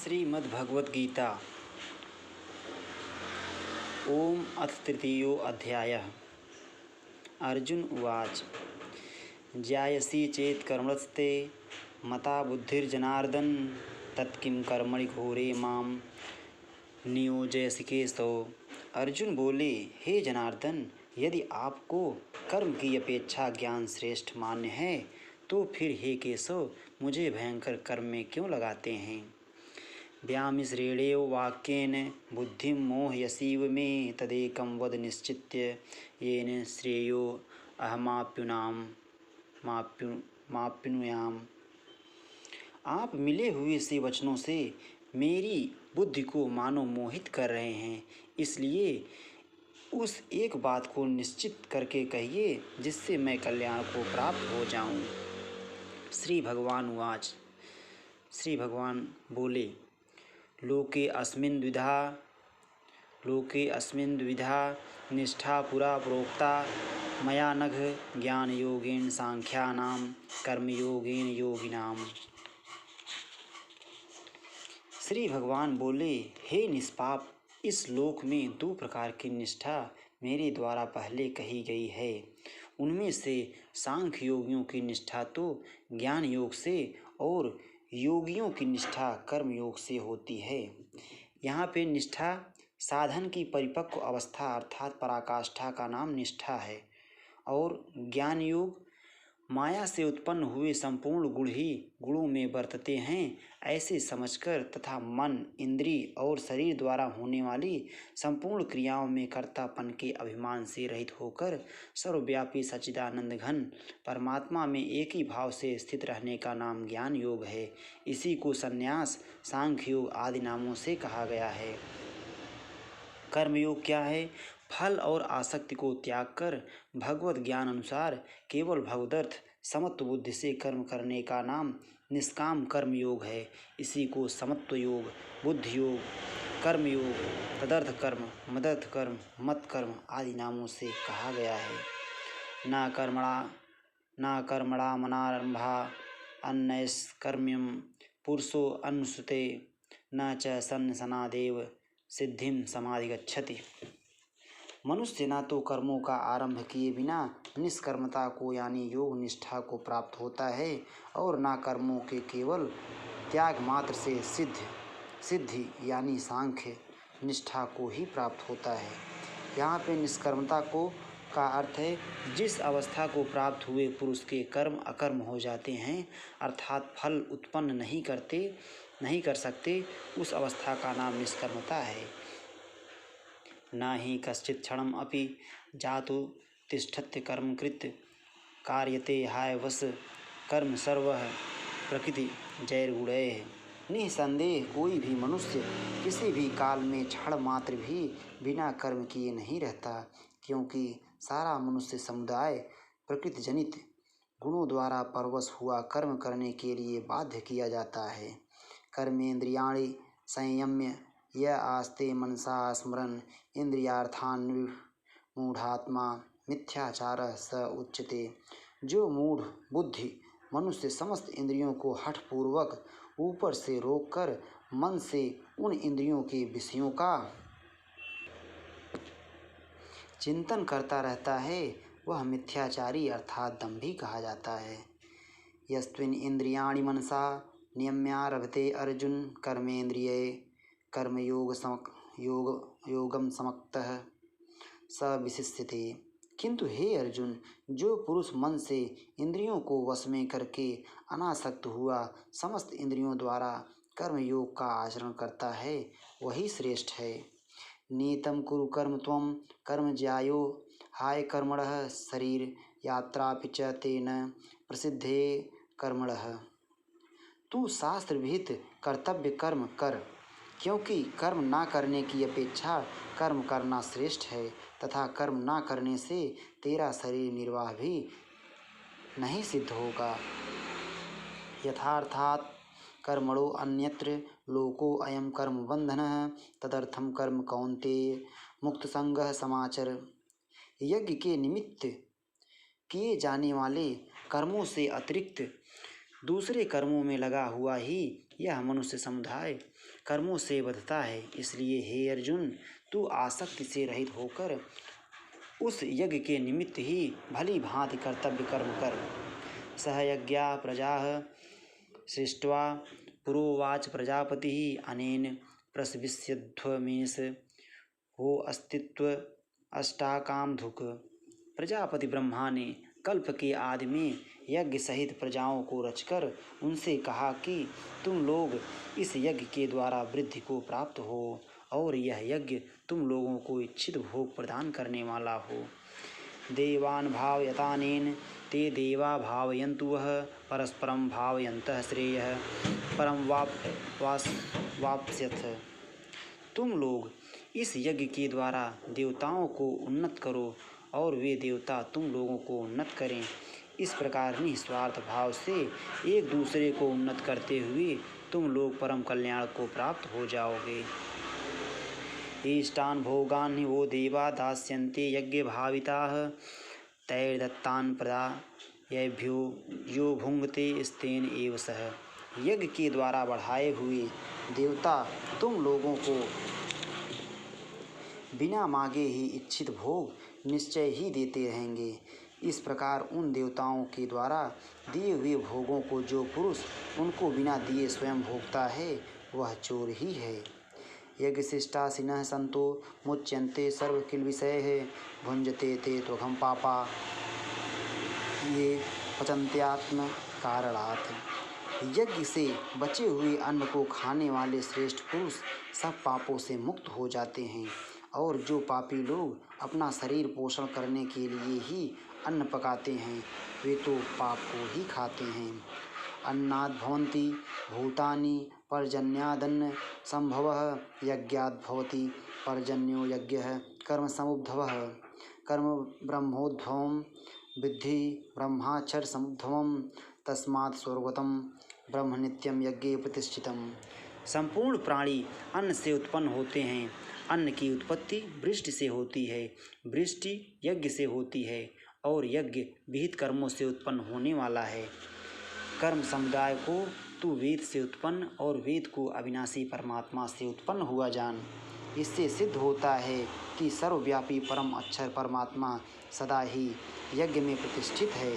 श्रीमद्भगवद्गीता ओम अथ तृतीयो अध्यायः। अर्जुन उवाच ज्यायसि चेत् कर्मणस्ते मता बुद्धिर्जनार्दन तत्किं कर्मणि घोरे मां नियोजयसि केशव। अर्जुन बोले, हे जनार्दन, यदि आपको कर्म की अपेक्षा ज्ञान श्रेष्ठ मान्य है तो फिर हे केशव मुझे भयंकर कर्म में क्यों लगाते हैं। व्यामिश्रेणेव वाक्येन बुद्धिं मोहयसीव मे तदेकं वद निश्चित्य येन श्रेयो माप्नुयाम। आप मिले हुए से वचनों से मेरी बुद्धि को मानो मोहित कर रहे हैं, इसलिए उस एक बात को निश्चित करके कहिए जिससे मैं कल्याण को प्राप्त हो जाऊं। श्री भगवान उवाच। श्री भगवान बोले, लोके अस्मिन् द्विधा निष्ठा पुरा प्रोक्ता मया नघ ज्ञान योगेन सांख्यानां कर्मयोगेन योगिनाम। श्री भगवान बोले, हे निष्पाप, इस लोक में दो प्रकार की निष्ठा मेरे द्वारा पहले कही गई है। उनमें से सांख्य योगियों की निष्ठा तो ज्ञान योग से और योगियों की निष्ठा कर्म योग से होती है। यहाँ पे निष्ठा साधन की परिपक्व अवस्था अर्थात पराकाष्ठा का नाम निष्ठा है, और ज्ञान योग माया से उत्पन्न हुए संपूर्ण गुण ही गुणों में बरतते हैं ऐसे समझकर तथा मन, इंद्रिय और शरीर द्वारा होने वाली संपूर्ण क्रियाओं में कर्तापन के अभिमान से रहित होकर सर्वव्यापी सच्चिदानंद घन परमात्मा में एक ही भाव से स्थित रहने का नाम ज्ञान योग है। इसी को संन्यास, सांख्य योग आदि नामों से कहा गया है। कर्मयोग क्या है? फल और आसक्ति को त्याग कर भगवत ज्ञान अनुसार केवल भगवदर्थ समत्व बुद्धि से कर्म करने का नाम निष्काम कर्म योग है। इसी को समत्व योग, बुद्धि योग, कर्म योग, तदर्थ कर्म, मदर्थ कर्म, मत कर्म आदि नामों से कहा गया है। ना कर्मणा मनारंभा अन्नैष्कर्म्यं पुरुषो अनुसुते न च सन्नसनादेव सिद्धिं समाधिगच्छति। मनुष्य ना तो कर्मों का आरंभ किए बिना निष्कर्मता को यानी योग निष्ठा को प्राप्त होता है और ना कर्मों के केवल त्याग मात्र से सिद्धि यानी सांख्य निष्ठा को ही प्राप्त होता है। यहाँ पे निष्कर्मता को का अर्थ है जिस अवस्था को प्राप्त हुए पुरुष के कर्म अकर्म हो जाते हैं अर्थात फल उत्पन्न नहीं कर सकते, उस अवस्था का नाम निष्कर्मता है। न हि कश्चित् क्षणम् अपि जातु तिष्ठत्य कर्म कृत कार्यते हायवश कर्म सर्वः प्रकृति जैर्गुणैः। निसंदेह कोई भी मनुष्य किसी भी काल में क्षण मात्र भी बिना कर्म किए नहीं रहता, क्योंकि सारा मनुष्य समुदाय प्रकृति जनित गुणों द्वारा परवश हुआ कर्म करने के लिए बाध्य किया जाता है। कर्मेन्द्रियाणि संयम्य य आस्ते मनसा स्मरन् इंद्रियार्थान् मूढ़ात्मा मिथ्याचारः स उच्यते। जो मूढ़ बुद्धि मनुष्य समस्त इंद्रियों को हठपूर्वक ऊपर से रोककर मन से उन इंद्रियों के विषयों का चिंतन करता रहता है वह मिथ्याचारी अर्थात दंभी कहा जाता है। यस्त्विन इंद्रियाणि मनसा नियम्यारभते अर्जुन कर्मेन्द्रिये योगम समक्तः स विशिष्यते। किंतु हे अर्जुन, जो पुरुष मन से इंद्रियों को वश में करके अनासक्त हुआ समस्त इंद्रियों द्वारा कर्म योग का आचरण करता है वही श्रेष्ठ है। नीतम कुरु कर्म त्वं कर्म ज्यायो हाय कर्मणः शरीर यात्रापि च तेन प्रसिद्धे कर्मणः। तू शास्त्र विहित कर्तव्य कर्म कर, क्योंकि कर्म ना करने की अपेक्षा कर्म करना श्रेष्ठ है तथा कर्म ना करने से तेरा शरीर निर्वाह भी नहीं सिद्ध होगा। यथार्थात् कर्मणो अन्यत्र लोको अयम कर्म बंधनः तदर्थम कर्म कौन्तेय मुक्त संगः समाचर। यज्ञ के निमित्त किए जाने वाले कर्मों से अतिरिक्त दूसरे कर्मों में लगा हुआ ही यह मनुष्य समुदाय कर्मों से बंधता है। इसलिए हे अर्जुन, तू आसक्ति से रहित होकर उस यज्ञ के निमित्त ही भली भांति कर्तव्य कर्म कर। सह यज्ञा प्रजा सृष्ट्वा पुरोवाच प्रजापति अनेन प्रसविष्यध्वमेश हो अस्तित्व अष्टाकामधुक। प्रजापति ब्रह्मा ने कल्प के आदि में यज्ञ सहित प्रजाओं को रचकर उनसे कहा कि तुम लोग इस यज्ञ के द्वारा वृद्धि को प्राप्त हो और यह यज्ञ तुम लोगों को इच्छित भोग प्रदान करने वाला हो। देवान् भावयतानेन ते देवा भावयन्तु वः परस्परं भावयन्तः श्रेयः परम वाप्स्यथ। तुम लोग इस यज्ञ के द्वारा देवताओं को उन्नत करो और वे देवता तुम लोगों को उन्नत करें। इस प्रकार निस्वार्थ भाव से एक दूसरे को उन्नत करते हुए तुम लोग परम कल्याण को प्राप्त हो जाओगे। इष्टान् भोगान् वो देवा दास्यन्ते यज्ञ भाविताः तैर्दत्तान् प्रदायेभ्यो यो भुङ्क्ते स्तेन एव सः। यज्ञ के द्वारा बढ़ाए हुए देवता तुम लोगों को बिना मांगे ही इच्छित भोग निश्चय ही देते रहेंगे। इस प्रकार उन देवताओं के द्वारा दिए हुए भोगों को जो पुरुष उनको बिना दिए स्वयं भोगता है वह चोर ही है। यज्ञशिष्टासिनः सन्तो मुच्यन्ते सर्वकिल्बिषैः भुञ्जते ते त्वघं पापा ये पचन्त्यात्म कारणात्। यज्ञ से बचे हुए अन्न को खाने वाले श्रेष्ठ पुरुष सब पापों से मुक्त हो जाते हैं और जो पापी लोग अपना शरीर पोषण करने के लिए ही अन्न पकाते हैं वे तो पाप को ही खाते हैं। अन्नाद् भवन्ति भूतानि पर्जन्यादन्न संभवः यज्ञाद् भवति पर्जन्यो यज्ञः कर्म समुद्भवः। कर्म ब्रह्मोद्भवं विद्धि ब्रह्माक्षर समुद्भवं तस्मात् स्वर्गतम ब्रह्म नित्यम यज्ञे प्रतिष्ठितम। संपूर्ण प्राणी अन्न से उत्पन्न होते हैं। अन्न की उत्पत्ति वृष्टि से होती है, वृष्टि यज्ञ से होती है और यज्ञ विहित कर्मों से उत्पन्न होने वाला है। कर्म समुदाय को तू वेद से उत्पन्न और वेद को अविनाशी परमात्मा से उत्पन्न हुआ जान। इससे सिद्ध होता है कि सर्वव्यापी परम अक्षर परमात्मा सदा ही यज्ञ में प्रतिष्ठित है।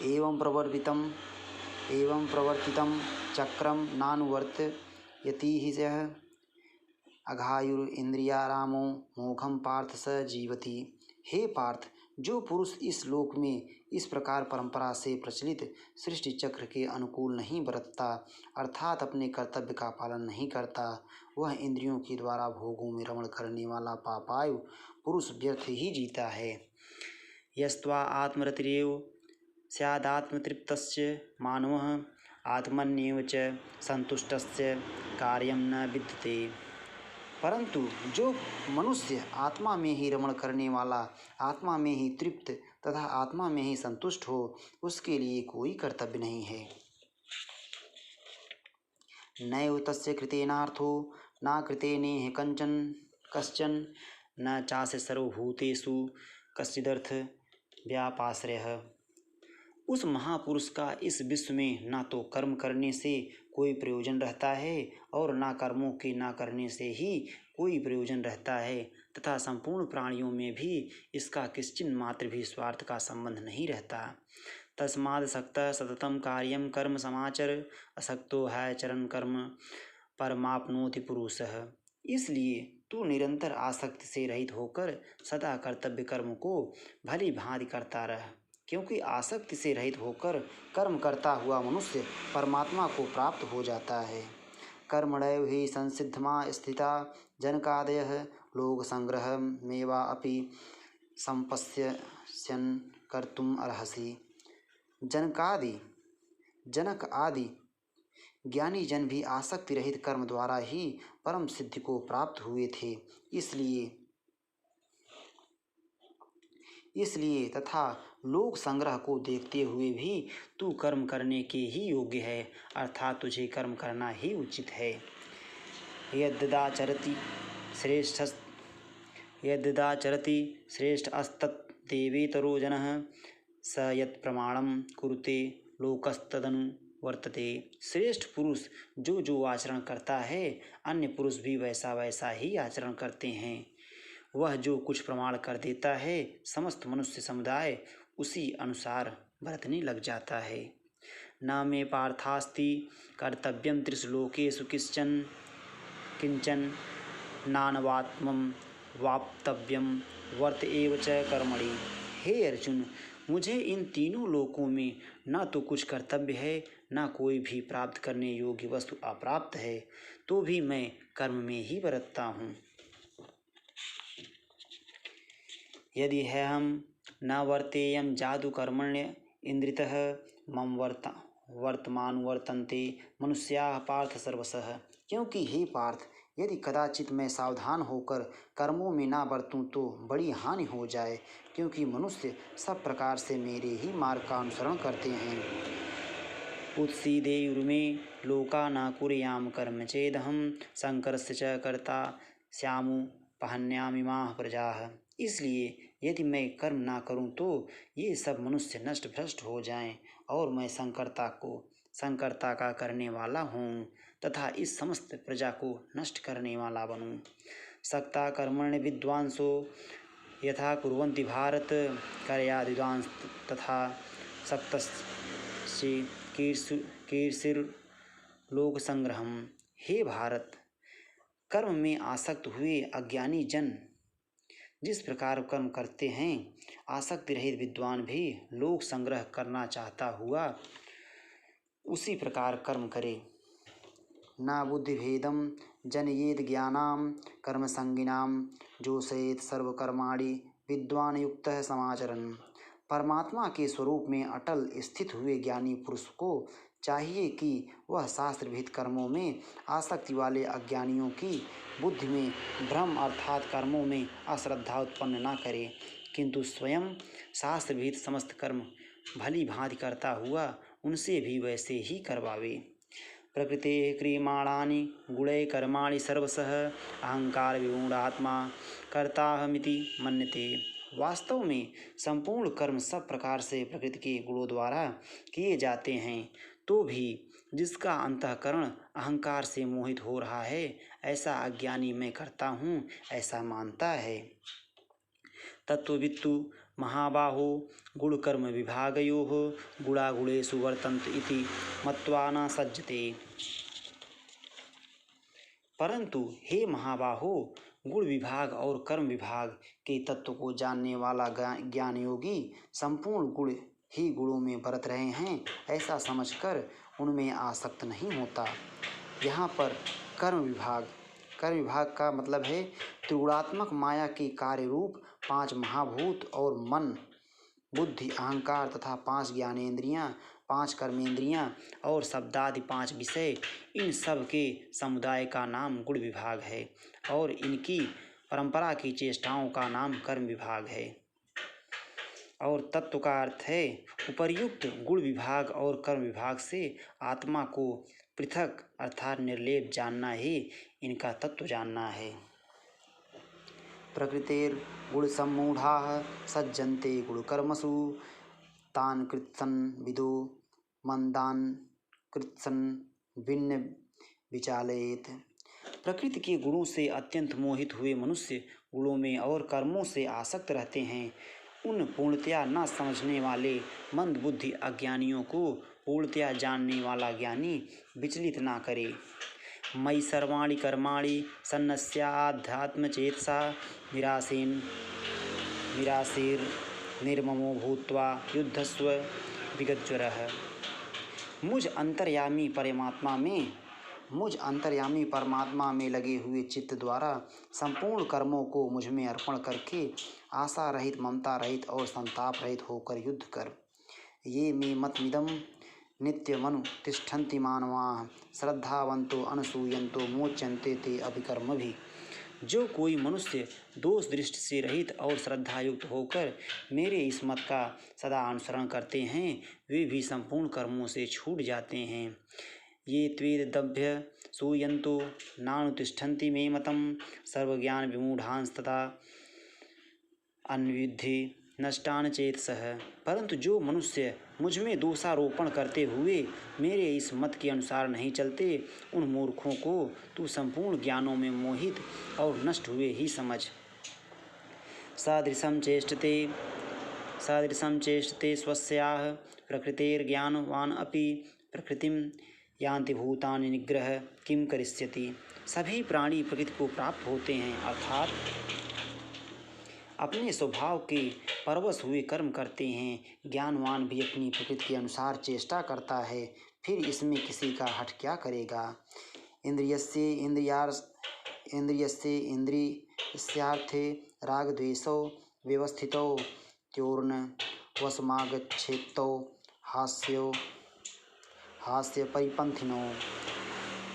एवं प्रवर्तितं चक्रम नानुवर्तयति हि यः अघायुरिन्द्रियारामो मोघम पार्थ स जीवति। हे पार्थ, जो पुरुष इस लोक में इस प्रकार परंपरा से प्रचलित सृष्टि चक्र के अनुकूल नहीं बरतता अर्थात अपने कर्तव्य का पालन नहीं करता वह इंद्रियों के द्वारा भोगों में रमण करने वाला पापायु पुरुष व्यर्थ ही जीता है। यस्त्वा आत्मरतिरेव स्यादात्मतृप्तस्य मानवः आत्मन्येव च संतुष्टस्य कार्यं न विद्यते। परंतु जो मनुष्य आत्मा में ही रमण करने वाला, आत्मा में ही तृप्त तथा आत्मा में ही संतुष्ट हो उसके लिए कोई कर्तव्य नहीं है। नैव तस्य कृतेनार्थो न कृतेनेह कश्चन न चास्य सर्वभूतेषु कश्चिदर्थ व्यापाश्रयः। उस महापुरुष का इस विश्व में ना तो कर्म करने से कोई प्रयोजन रहता है और ना कर्मों के ना करने से ही कोई प्रयोजन रहता है तथा संपूर्ण प्राणियों में भी इसका किंचित मात्र भी स्वार्थ का संबंध नहीं रहता। तस्माद् सक्तः सततं कार्यं कर्म समाचर असक्तो है चरण कर्म परमाप्नोति पुरुषः। इसलिए तू निरंतर आसक्ति से रहित होकर सदा कर्तव्य कर्म को भली भांति करता रह, क्योंकि आसक्ति से रहित होकर कर्म करता हुआ मनुष्य परमात्मा को प्राप्त हो जाता है। कर्मणैव हि संसिद्धिमा स्थिता जनकादयः लोक संग्रह मेवा अपि संपश्यन् कर्तुम् अर्हसि। जनक आदि ज्ञानी जन भी आसक्ति रहित कर्म द्वारा ही परम सिद्धि को प्राप्त हुए थे। इसलिए तथा लोक संग्रह को देखते हुए भी तू कर्म करने के ही योग्य है, अर्थात तुझे कर्म करना ही उचित है। यद्यदाचरति श्रेष्ठ अस्तत् देवेतरो जनः स यत् प्रमाणं कुरुते लोकस्तदनु वर्तते। श्रेष्ठ पुरुष जो जो आचरण करता है अन्य पुरुष भी वैसा वैसा ही आचरण करते हैं। वह जो कुछ प्रमाण कर देता है समस्त मनुष्य समुदाय उसी अनुसार बरतने लग जाता है। न मे पार्थास्ति कर्तव्यम त्रिषु लोकेषु किंचन नानवात्मं वाप्तव्यम वर्त एव च कर्मणि। हे अर्जुन, मुझे इन तीनों लोकों में न तो कुछ कर्तव्य है न कोई भी प्राप्त करने योग्य वस्तु अप्राप्त है, तो भी मैं कर्म में ही बरतता हूँ। यदि है हम न वर्तेयम जादु कर्मण्य इंद्रितः मम वर्तमान वर्तन्ते मनुष्याः पार्थ सर्वशः। क्योंकि हे पार्थ, यदि कदाचित मैं सावधान होकर कर्मों में ना बरतूं तो बड़ी हानि हो जाए, क्योंकि मनुष्य सब प्रकार से मेरे ही मार्ग का अनुसरण करते हैं। उत्सीदेयुर्मे लोका न कुर्याम कर्म चेदहम शंकरस्य च कर्ता श्यामु पहन्यामिमाः प्रजाः। इसलिए यदि मैं कर्म ना करूं तो ये सब मनुष्य नष्ट भ्रष्ट हो जाएं और मैं संकर्ता का करने वाला हूँ तथा इस समस्त प्रजा को नष्ट करने वाला बनूं। सक्ता कर्मण्य विद्वांसो यथा कुर्वन्ति भारत कर्याद् विद्वांस तथा सक्तस्य कीर्षिर्लोक संग्रहम्। हे भारत, कर्म में आसक्त हुए अज्ञानी जन जिस प्रकार कर्म करते हैं, आसक्ति रहित विद्वान भी लोक संग्रह करना चाहता हुआ उसी प्रकार कर्म करे। न बुद्धिभेदम जनयेद ज्ञानाम कर्म संगिनाम जोषयेत सर्वकर्माणि विद्वान युक्तः समाचरन्। परमात्मा के स्वरूप में अटल स्थित हुए ज्ञानी पुरुष को चाहिए कि वह शास्त्र विहित कर्मों में आसक्ति वाले अज्ञानियों की बुद्धि में भ्रम अर्थात कर्मों में अश्रद्धा उत्पन्न न करे, किंतु स्वयं शास्त्र विहित समस्त कर्म भली भांति करता हुआ उनसे भी वैसे ही करवावे। प्रकृते क्रियमाणानि गुणै कर्माणि सर्वशः अहंकार विमूढ़ात्मा कर्ताहमिति मन्यते। वास्तव में संपूर्ण कर्म सब प्रकार से प्रकृति के गुणों द्वारा किए जाते हैं, तो भी जिसका अंतःकरण अहंकार से मोहित हो रहा है ऐसा अज्ञानी मैं करता हूँ ऐसा मानता है। तत्त्ववित्तु महाबाहो गुणकर्म विभागयोः गुणागुणेषु वर्तन्त इति मत्वा न सज्जते। परंतु हे महाबाहो, गुण विभाग और कर्म विभाग के तत्व को जानने वाला ज्ञान योगी संपूर्ण गुण ही गुणों में बरत रहे हैं ऐसा समझकर उनमें आसक्त नहीं होता। यहाँ पर कर्म विभाग का मतलब है त्रिगुणात्मक माया के कार्य रूप 5 महाभूत और मन, बुद्धि, अहंकार तथा 5 ज्ञानेंद्रियाँ, 5 कर्मेंद्रियाँ और शब्दादि 5 विषय, इन सब के समुदाय का नाम गुण विभाग है और इनकी परंपरा की चेष्टाओं का नाम कर्म विभाग है। और तत्व का अर्थ है उपर्युक्त गुण विभाग और कर्म विभाग से आत्मा को पृथक अर्थात निर्लेप जानना ही इनका तत्व जानना है। प्रकृतेर गुण सम्मूढ़ाः सज्जन्ते गुणकर्मसु तान् कृत्सन् विदो मंदान् कृत्सन् भिन्न विचालयेत्। प्रकृति के गुणों से अत्यंत मोहित हुए मनुष्य गुणों में और कर्मों से आसक्त रहते हैं। उन पूर्णतया न समझने वाले मंद बुद्धि अज्ञानियों को पूर्णतया जानने वाला ज्ञानी विचलित ना करे। मयि सर्वाणि कर्माणि सन्नस्याध्यात्मचेतसा निराशीर्निर्ममो भूत्वा युद्धस्व विगतज्वरः। मुझ अंतर्यामी परमात्मा में लगे हुए चित्त द्वारा संपूर्ण कर्मों को मुझ में अर्पण करके आशा रहित, ममता रहित और संताप रहित होकर युद्ध कर। ये मे मतमिदं नित्यमनु तिष्ठन्ति मानवाः श्रद्धावन्तो अनसूयन्तो मोच्यन्ते ते अभिकर्मभिः। जो कोई मनुष्य दोष दृष्टि से रहित और श्रद्धायुक्त होकर मेरे इस मत का सदा अनुसरण करते हैं वे भी संपूर्ण कर्मों से छूट जाते हैं। ये त्वेदभ्य सूयन्तो नानुतिष्ठन्ति मे मतं सर्वज्ञान विमूढ़ांस्तथा अन्विद्धि नष्टान चेतसः। परंतु जो मनुष्य मुझ में दोषारोपण करते हुए मेरे इस मत के अनुसार नहीं चलते, उन मूर्खों को तू संपूर्ण ज्ञानों में मोहित और नष्ट हुए ही समझ। सदृशं चेष्टते स्वस्याः प्रकृतेर्ज्ञानवान् अपि प्रकृतिं यान्ति भूतानि निग्रह किं करिष्यति। सभी प्राणी प्रकृति को प्राप्त होते हैं, अर्थात अपने स्वभाव के परवश हुए कर्म करते हैं। ज्ञानवान भी अपनी प्रकृति के अनुसार चेष्टा करता है, फिर इसमें किसी का हठ क्या करेगा। इंद्रियस्य इंद्रियस्यार्थे रागद्वेषौ व्यवस्थितौ त्योर्न वशमागच्छेत्तौ हास्य परिपंथिनो।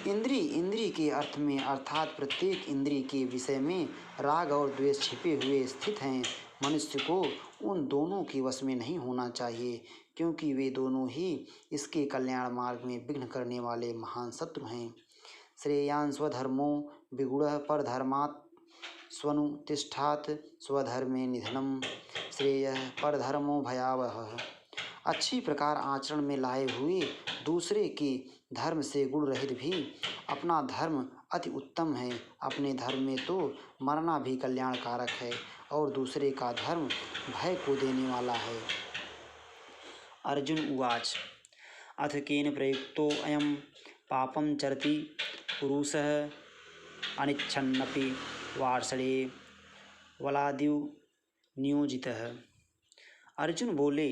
इंद्री के अर्थ में अर्थात प्रत्येक इंद्री के विषय में राग और द्वेष छिपे हुए स्थित हैं। मनुष्य को उन दोनों के वश में नहीं होना चाहिए, क्योंकि वे दोनों ही इसके कल्याण मार्ग में विघ्न करने वाले महान शत्रु हैं। श्रेयान् स्वधर्मो विगुणः परधर्मात् स्वनुतिष्ठात् स्वधर्मे निधनम् श्रेयः परधर्मो भयावहः। अच्छी प्रकार आचरण में लाए हुए दूसरे के धर्म से गुण रहित भी अपना धर्म अति उत्तम है। अपने धर्म में तो मरना भी कल्याणकारक है और दूसरे का धर्म भय को देने वाला है। अर्जुन उवाच अथ केन प्रयुक्तो अयं पापं चरति पुरुषः अनिच्छन्नपि वार्षणे वलाद्यु नियोजितः। अर्जुन बोले,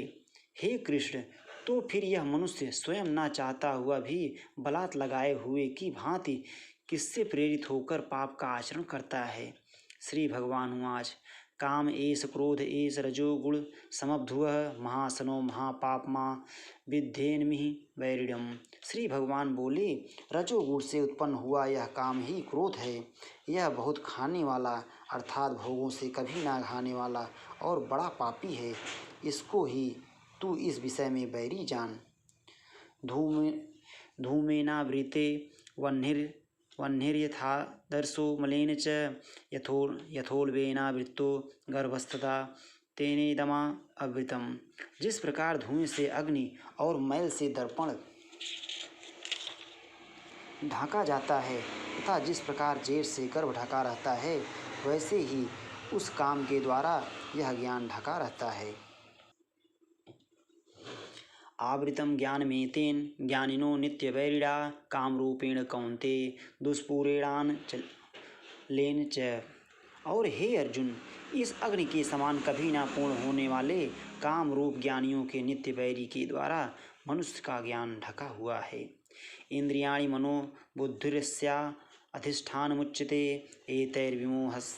हे कृष्ण, तो फिर यह मनुष्य स्वयं ना चाहता हुआ भी बलात् लगाए हुए की भांति किससे प्रेरित होकर पाप का आचरण करता है। श्री भगवान उवाच काम एष क्रोध एष रजो गुण समभ्धुवः महासनो महापापमा विद्धेन्मिह वैरिण्यम्। श्री भगवान बोले, रजोगुण से उत्पन्न हुआ यह काम ही क्रोध है। यह बहुत खाने वाला अर्थात भोगों से कभी ना खाने वाला और बड़ा पापी है। इसको ही तू इस विषय में बैरी जान। धूमेनावृते वह्निर्यथादर्शो मलेन च यथोल्बेनावृतो गर्भस्तथा तेनेदमा आवृतम्। जिस प्रकार धुएं से अग्नि और मैल से दर्पण ढका जाता है तथा जिस प्रकार जेठ से गर्भ ढका रहता है, वैसे ही उस काम के द्वारा यह ज्ञान ढका रहता है। आवृतम ज्ञानमेतेन ज्ञानिनो नित्यवैरिणा कामरूपेण कौन्तेय दुष्पूरेणान लेन च। और हे अर्जुन, इस अग्नि के समान कभी ना पूर्ण होने वाले काम रूप ज्ञानियों के नित्य वैरी के द्वारा मनुष्य का ज्ञान ढका हुआ है। इंद्रियाणि मनो बुद्धिरस्या अधिष्ठानमुच्यते एतैर्विमोह्यत्येष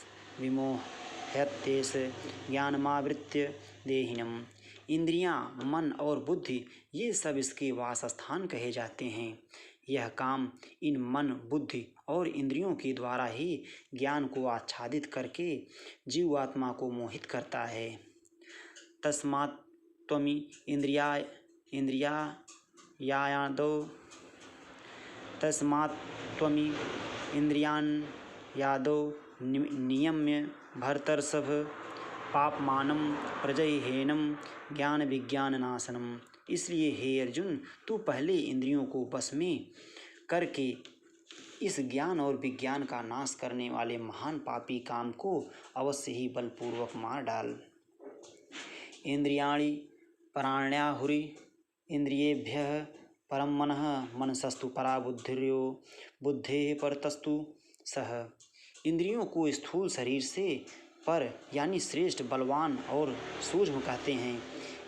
ज्ञानमावृत्य देहिनम्। इंद्रियां, मन और बुद्धि ये सब इसके वासस्थान कहे जाते हैं। यह काम इन मन, बुद्धि और इंद्रियों के द्वारा ही ज्ञान को आच्छादित करके जीवात्मा को मोहित करता है। तस्मात् त्वमि इंद्रियान् यादो नियम्य भर्तर्षभ पापमानं प्रजह्येनं ज्ञान विज्ञान नाशनम। इसलिए हे अर्जुन, तू पहले इंद्रियों को बस में करके इस ज्ञान और विज्ञान का नाश करने वाले महान पापी काम को अवश्य ही बलपूर्वक मार डाल। इंद्रियाणि प्राण्याहुरि इंद्रियेभ्यः परम मनः मनसस्तु परा बुद्धेः परतस्तु सः। इंद्रियों को स्थूल शरीर से पर यानी श्रेष्ठ, बलवान और सूक्ष्म कहते हैं।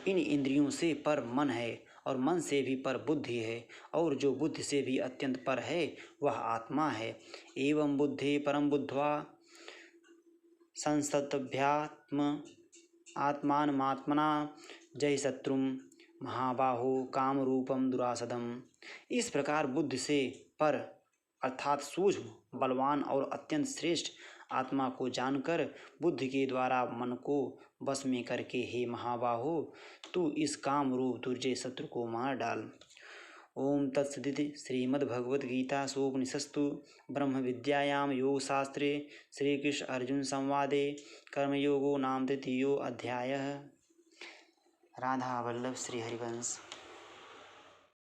इन इंद्रियों से पर मन है और मन से भी पर बुद्धि है, और जो बुद्धि से भी अत्यंत पर है वह आत्मा है। एवं बुद्धि परम बुद्ध्वा संस्तभ्यात्म आत्मानमात्मना जय शत्रुम महाबाहो काम रूपम दुरासदम। इस प्रकार बुद्धि से पर अर्थात सूक्ष्म, बलवान और अत्यंत श्रेष्ठ आत्मा को जानकर बुद्धि के द्वारा मन को बस में करके हे महाबाहो, तू इस काम रूप दुर्जय शत्रु को मार डाल। ओम तत्सदिति श्रीमद्भगवद्गीतासूपनिषत्सु ब्रह्मविद्यायां योगशास्त्रे श्रीकृष्ण अर्जुन संवादे कर्मयोगो नाम तृतीयोऽध्यायः। राधा वल्लभ श्री हरिवंश।